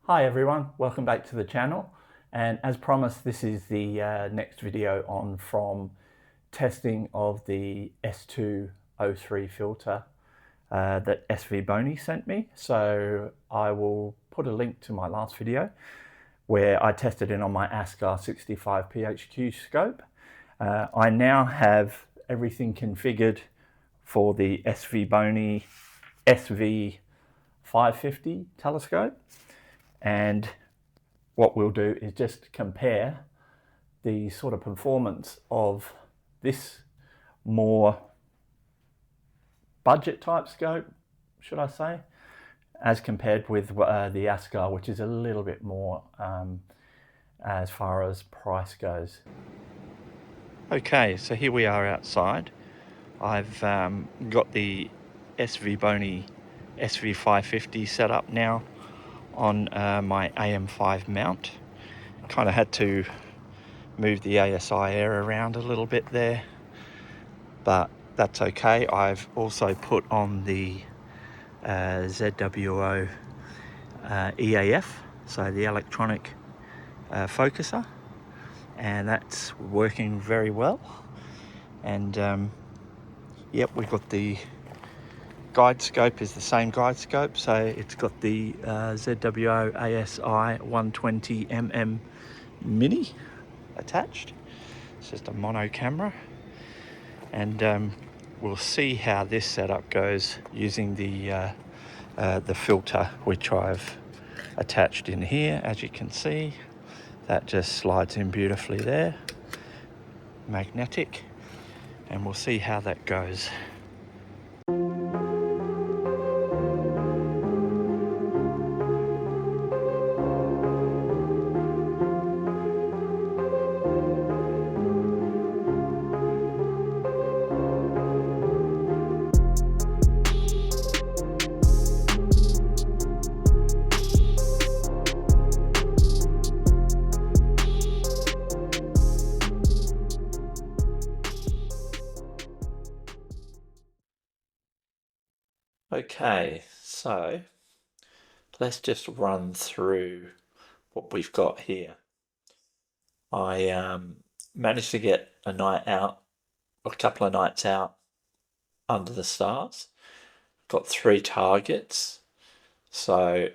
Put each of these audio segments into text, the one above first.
Hi everyone, welcome back to the channel, and as promised this is the next video on from testing of the S203 filter that SVbony sent me. So I will put a link to my last video where I tested it on my Askar 65 PHQ scope. I now have everything configured for the SVbony SV550 telescope. And what we'll do is just compare the sort of performance of this more budget type scope, should I say, as compared with the Askar, which is a little bit more as far as price goes. Okay, so here we are outside. I've got the SVbony SV550 set up now on my AM5 mount. Kind of had to move the ASI air around a little bit there, but that's okay. I've also put on the ZWO EAF, so the electronic focuser, and that's working very well. And yep, we've got the guide scope is the same guide scope, so it's got the ZWO ASI 120mm mini attached. It's just a mono camera, and we'll see how this setup goes using the filter which I've attached in here. As you can see, that just slides in beautifully there, magnetic, and we'll see how that goes. Okay, so let's just run through what we've got here. I managed to get a night out, a couple of nights out under the stars. Got 3 targets, so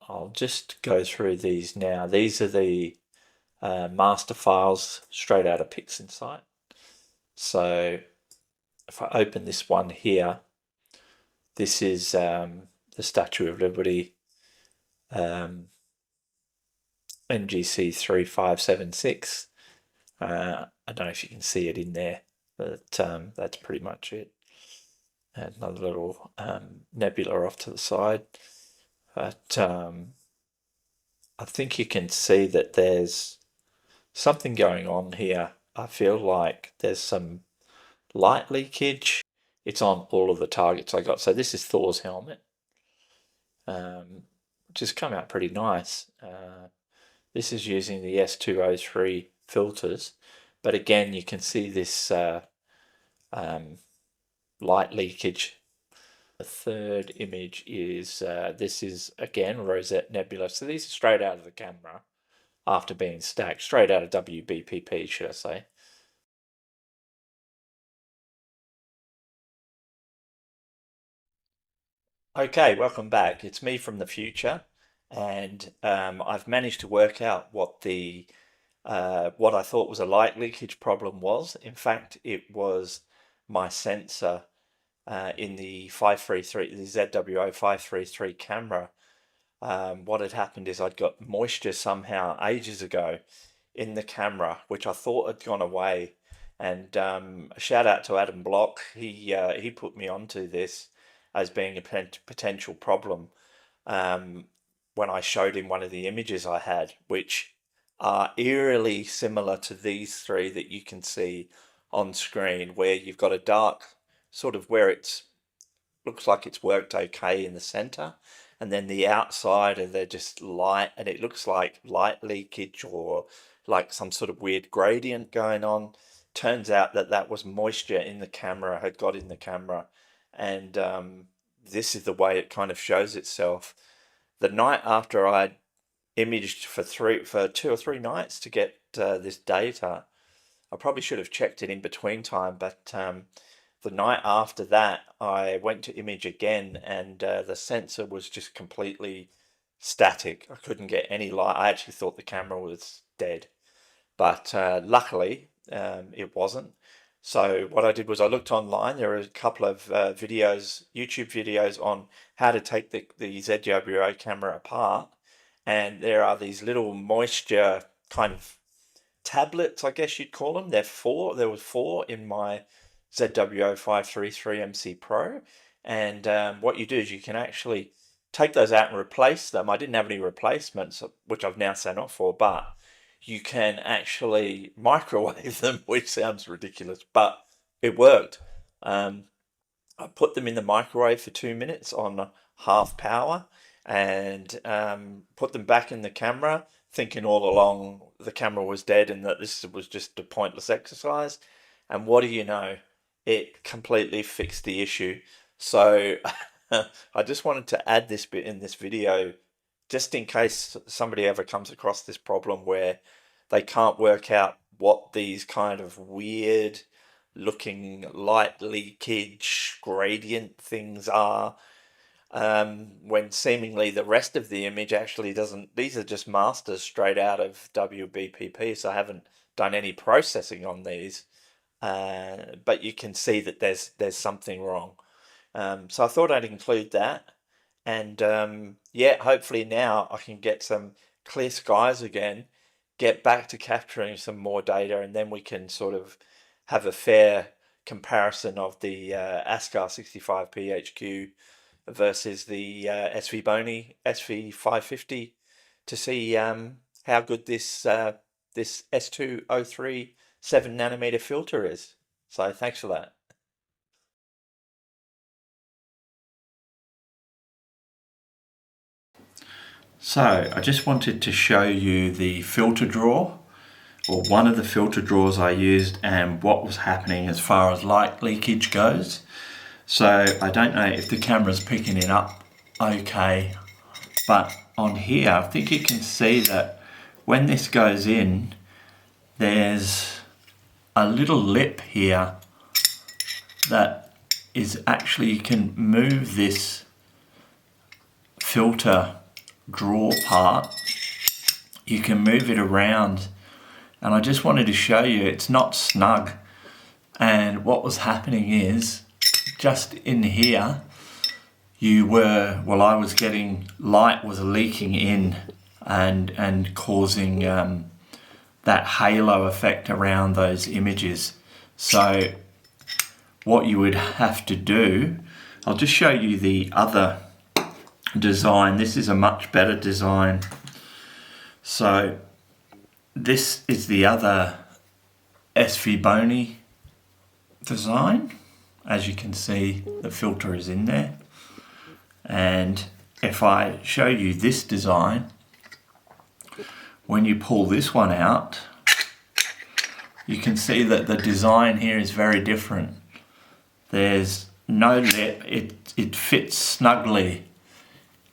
I'll just go through these now. These are the master files straight out of PixInsight. So if I open this one here, this is the Statue of Liberty NGC 3576. I don't know if you can see it in there, but that's pretty much it. And another little nebula off to the side. But I think you can see that there's something going on here. I feel like there's some light leakage. It's on all of the targets I got. So this is Thor's helmet, which has come out pretty nice. This is using the S203 filters, but again you can see this light leakage. The third image is this is again Rosette Nebula. So these are straight out of the camera after being stacked, straight out of WBPP, should I say. Okay, welcome back. It's me from the future, and I've managed to work out what the what I thought was a light leakage problem was. In fact, it was my sensor in the 533, the ZWO 533 camera. What had happened is I'd got moisture somehow ages ago in the camera, which I thought had gone away. And a shout out to Adam Block. He put me onto this as being a potential problem when I showed him one of the images I had, which are eerily similar to these 3 that you can see on screen, where you've got a dark sort of where it's looks like it's worked okay in the center, and then the outside and they're just light, and it looks like light leakage or like some sort of weird gradient going on. Turns out that that was moisture in the camera, had got in the camera, and this is the way it kind of shows itself. The night after I imaged for 2 or 3 nights to get this data. I probably should have checked it in between time, but the night after that I went to image again, and the sensor was just completely static. I couldn't get any light. I actually thought the camera was dead, but luckily it wasn't. So what I did was I looked online. There are a couple of videos, YouTube videos on how to take the ZWO camera apart, and there are these little moisture kind of tablets, I guess you'd call them. There was 4 in my ZWO 533 MC Pro, and what you do is you can actually take those out and replace them. I didn't have any replacements, which I've now sent off for, but you can actually microwave them, which sounds ridiculous, but it worked. I put them in the microwave for 2 minutes on half power, and put them back in the camera, thinking all along the camera was dead and that this was just a pointless exercise. And what do you know? It completely fixed the issue. So I just wanted to add this bit in this video, just in case somebody ever comes across this problem where they can't work out what these kind of weird looking light leakage gradient things are, when seemingly the rest of the image actually doesn't. These are just masters straight out of WBPP, so I haven't done any processing on these, but you can see that there's something wrong. So I thought I'd include that, and yeah, hopefully now I can get some clear skies again, get back to capturing some more data, and then we can sort of have a fair comparison of the Askar 65p HQ versus the SVbony SV550 to see how good this this S203 7nm filter is. So thanks for that. So I just wanted to show you the filter drawer, or one of the filter drawers I used, and what was happening as far as light leakage goes. So I don't know if the camera's picking it up okay, but on here I think you can see that when this goes in, there's a little lip here that is actually, you can move this filter drawer part, you can move it around, and I just wanted to show you it's not snug. And what was happening is, just in here, I was getting, light was leaking in and causing that halo effect around those images. So what you would have to do, I'll just show you the other design. This is a much better design. So this is the other SVbony design. As you can see, the filter is in there, and if I show you this design, when you pull this one out, you can see that the design here is very different. There's no lip, it fits snugly.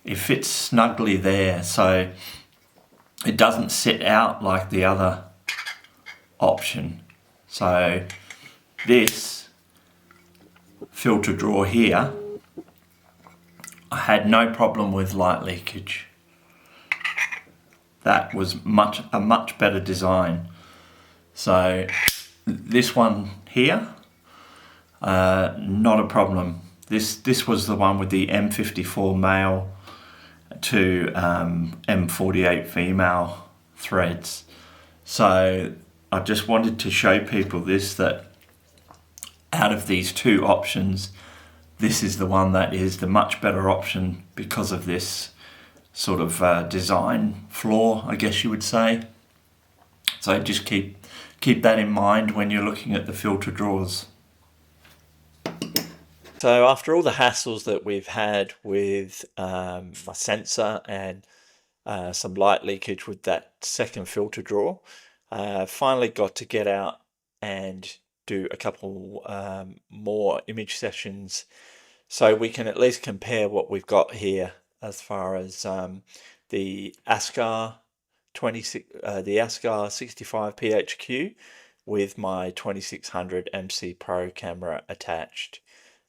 It fits snugly there, so it doesn't sit out like the other option. So this filter drawer here, I had no problem with light leakage. That was a much better design. So this one here, not a problem. This was the one with the M54 male to M48 female threads. So I just wanted to show people this, that out of these two options, this is the one that is the much better option because of this sort of design flaw, I guess you would say. So just keep that in mind when you're looking at the filter drawers. So after all the hassles that we've had with my sensor and some light leakage with that second filter drawer, finally got to get out and do a couple more image sessions so we can at least compare what we've got here as far as the Askar 65 PHQ with my 2600 MC Pro camera attached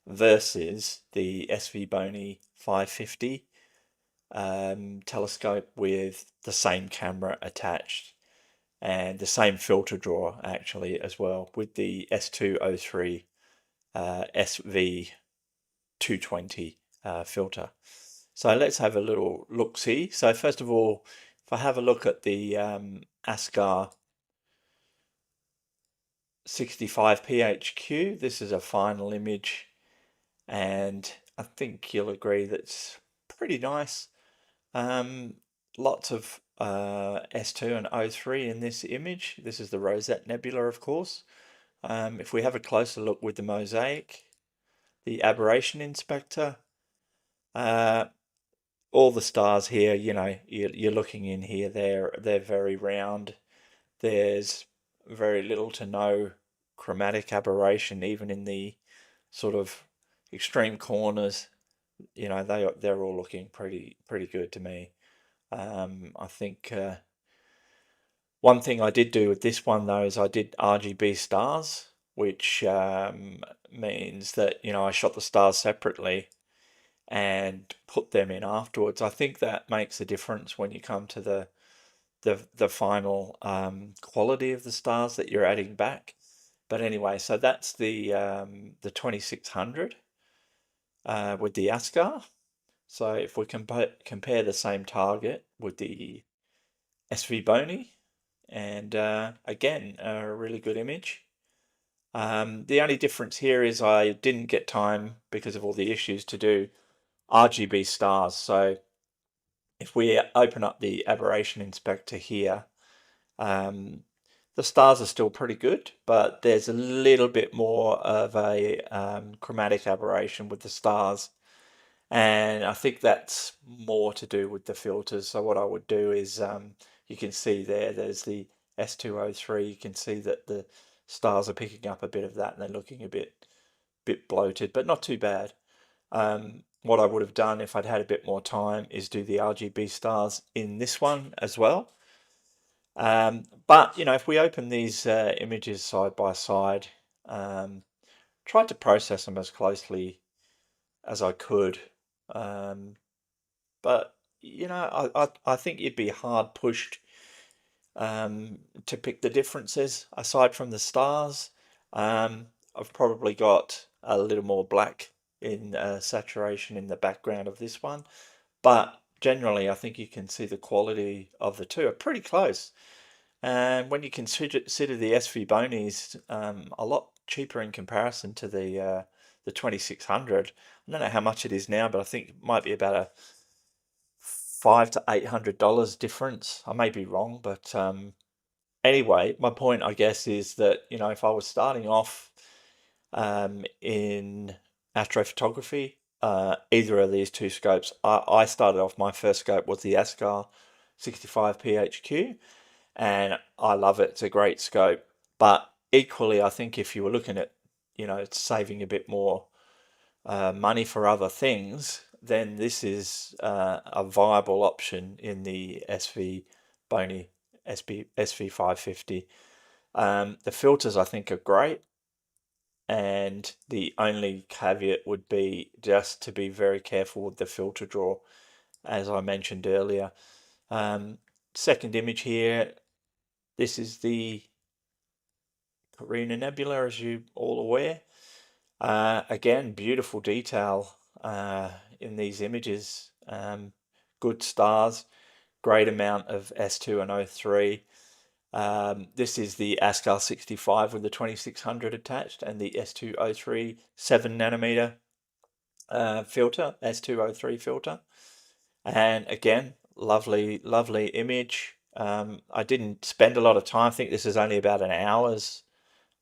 versus the SVbony 550 telescope with the same camera attached and the same filter drawer actually as well with the S203 SV220 filter. So let's have a little look-see. So first of all, if I have a look at the Askar 65 PHQ, this is a final image, and I think you'll agree that's pretty nice. Lots of S2 and O3 in this image. This is the Rosette Nebula, of course. If we have a closer look with the mosaic, the aberration inspector, all the stars here, you know, you're looking in here, they're very round. There's very little to no chromatic aberration, even in the sort of extreme corners. You know, they're all looking pretty good to me. I think one thing I did do with this one though is I did RGB stars, which means that, you know, I shot the stars separately and put them in afterwards. I think that makes a difference when you come to the final quality of the stars that you're adding back. But anyway, so that's the 2600 with the Askar. So if we compare the same target with the SVbony, and again, a really good image. The only difference here is I didn't get time because of all the issues to do RGB stars. So if we open up the aberration inspector here, the stars are still pretty good, but there's a little bit more of a chromatic aberration with the stars. And I think that's more to do with the filters. So what I would do is, you can see there's the S203. You can see that the stars are picking up a bit of that and they're looking a bit bloated, but not too bad. What I would have done if I'd had a bit more time is do the RGB stars in this one as well. But, you know, if we open these images side by side, tried to process them as closely as I could. But, you know, I think you'd be hard pushed to pick the differences aside from the stars. I've probably got a little more black in saturation in the background of this one, but generally I think you can see the quality of the two are pretty close. And when you consider the SVbonies, a lot cheaper in comparison to the 2600. I don't know how much it is now, but I think it might be about a $500 to $800 difference. I may be wrong, but anyway, my point, I guess, is that, you know, if I was starting off in astrophotography, either of these two scopes, I started off, my first scope was the Askar 65 PHQ, and I love it. It's a great scope. But equally, I think if you were looking at, you know, saving a bit more money for other things, then this is a viable option in the SVbony SV550. The filters I think are great, and the only caveat would be just to be very careful with the filter draw, as I mentioned earlier. Second image here, this is the Carina Nebula, as you all aware. Again, beautiful detail in these images. Good stars, great amount of S2 and O3. This is the Askar 65 with the 2600 attached, and the S203 7nm filter, S203 filter. And again, lovely image. I didn't spend a lot of time. I think this is only about an hour's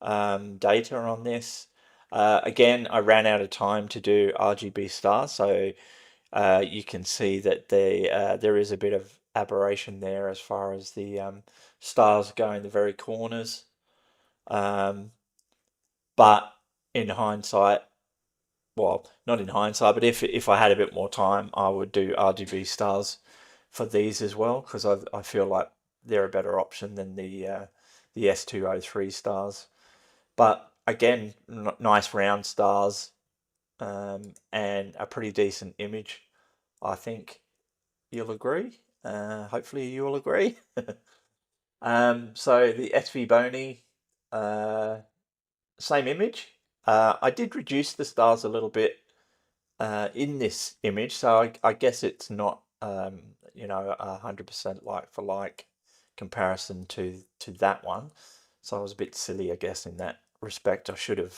data on this. Again, I ran out of time to do RGB stars, so you can see that there is a bit of aberration there as far as the stars go in the very corners. But in hindsight, well, not in hindsight, but if I had a bit more time, I would do RGB stars for these as well, because I feel like they're a better option than the S203 stars. But again, nice round stars, and a pretty decent image. I think you'll agree. Hopefully you will agree. So the SVbony, same image. I did reduce the stars a little bit in this image, so I guess it's not 100% like for like comparison to that one. So I was a bit silly, I guess, in that respect. I shouldn't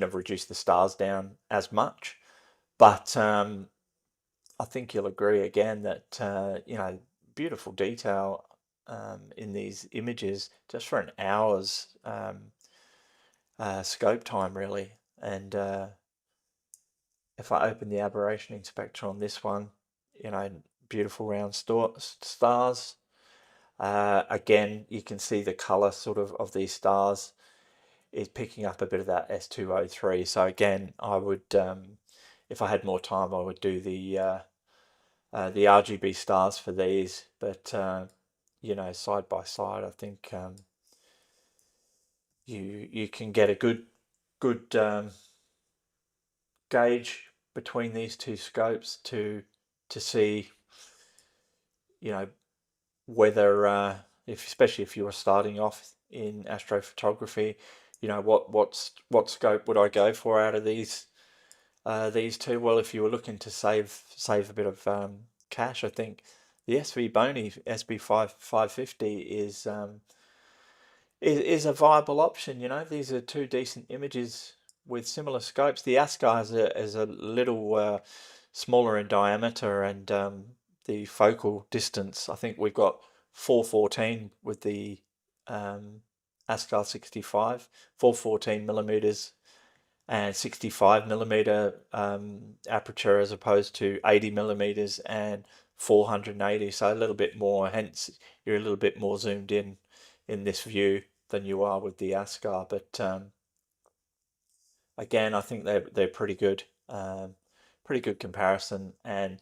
have reduced the stars down as much, but I think you'll agree again that beautiful detail in these images just for an hour's scope time, really. And if I open the aberration inspector on this one, beautiful round stars. Again, you can see the color sort of these stars is picking up a bit of that S203. So again, I would, if I had more time, I would do the RGB stars for these. But side by side, I think you can get a good gauge between these two scopes to see whether especially if you were starting off in astrophotography, what scope would I go for out of these two? Well, if you were looking to save a bit of cash, I think the SVbony SV550 is a viable option. These are two decent images with similar scopes. The Askar is a little smaller in diameter, and the focal distance, I think we've got 414 with the Askar 65, 414 millimeters and 65 millimeter aperture, as opposed to 80 millimeters and 480, so a little bit more, hence you're a little bit more zoomed in this view than you are with the Askar. But again, I think they're pretty good comparison. And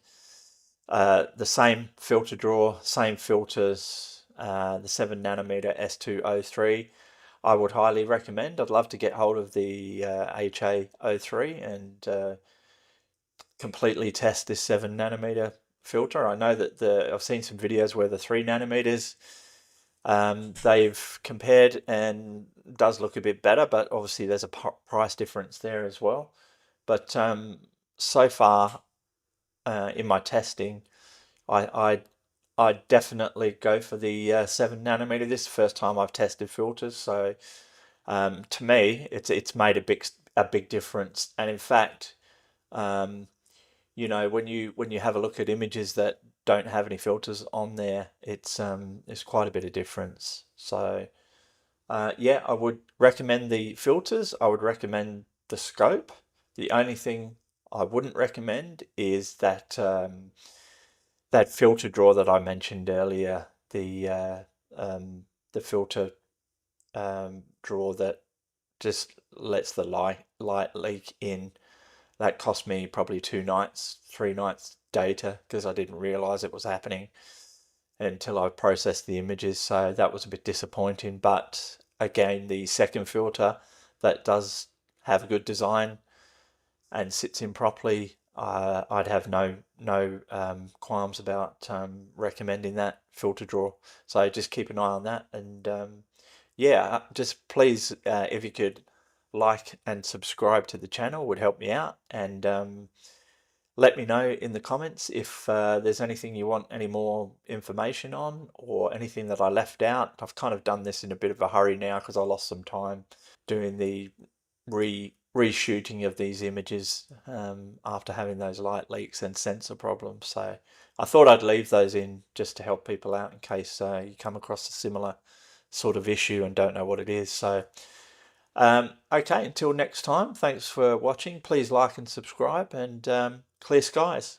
the same filter draw, same filters, the 7nm S203 I would highly recommend. I'd love to get hold of the HA03 and completely test this 7nm filter. I know that I've seen some videos where the 3nm they've compared and does look a bit better, but obviously there's a price difference there as well. But so far in my testing, I definitely go for the 7nm. This is the first time I've tested filters, so to me it's made a big difference. And in fact, when you have a look at images that don't have any filters on there, it's quite a bit of difference. So yeah, I would recommend the filters. I would recommend the scope. The only thing I wouldn't recommend is that that filter draw that I mentioned earlier, the filter draw that just lets the light leak in. That cost me probably 3 nights data, because I didn't realize it was happening until I processed the images. So that was a bit disappointing. But again, the second filter that does have a good design and sits in properly, I'd have no qualms about recommending that filter draw. So just keep an eye on that. And yeah, just please, if you could like and subscribe to the channel, would help me out. And let me know in the comments if there's anything you want any more information on, or anything that I left out. I've kind of done this in a bit of a hurry now because I lost some time doing the reshooting of these images after having those light leaks and sensor problems. So I thought I'd leave those in just to help people out in case you come across a similar sort of issue and don't know what it is. So okay, until next time, thanks for watching. Please like and subscribe, and clear skies.